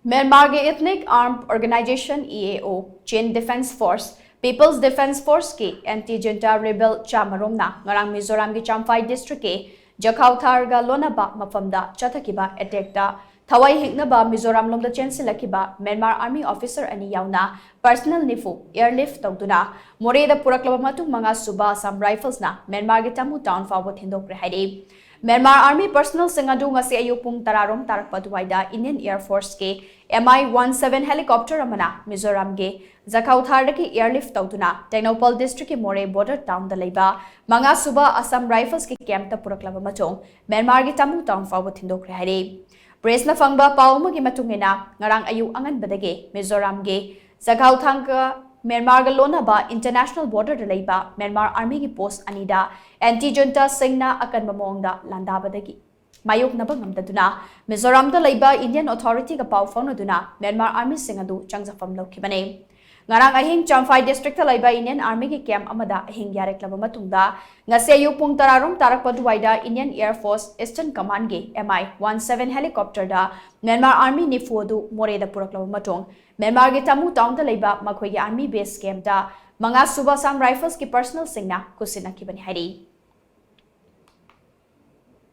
Myanmar के Ethnic Armed Organization EAO, Chain Defense Force, People's Defense Force के Anti-Junta Rebel Chamaromna, ngarang Mizoram के Champhai District के Jakhau Tharga Lonaba mafamda Chathakiba attackta Thawai Hignaba Mizoram lomda chenshillakhiba Myanmar Army Officer ani yaona personal nifu airlift touduna Moreh da puraklaba matung manga shuba Assam Rifles na Myanmar के Tamu Town phaoba thindokkhre haidi Myanmar Army personnel singadu ngasi ayuk pung tararom tarakpa duwaida Indian Air Force ke Mi-17 helicopter amana Mizoram ge Jakhau Tharda ki airlift tauduna Technopole district ke Moreh border town da leiba manga shuba Assam Rifles ke camp ta puraklaba matung Myanmar ke Tamu Town phaoba thindokkhre haidi Press na fangba pao magi matungina ngarang ayu angan badage Mizoram ge Jakhau Thangka Myanmar ga lona ba international border da leiba Myanmar army ki post anida anti-junta singna akan mamongda landa badagi mayok na bangamdaduna Mizoram da leiba Indian authority ga pau faunaduna Myanmar army singadu changjafam lokhibane ngarang ahing Champhai district ta leiba Indian army ki camp amada ahing yareklaba matungda ngase ayu pung tararom tarakpa duwaida Indian Air Force Eastern Command ge Mi-17 helicopter da Myanmar army ni fodu Moreh da puraklaba matung Myanmar ke Tamu Town da leiba makhoi army base camp da manga shuba Assam Rifles ki personal singna kusinakibani hari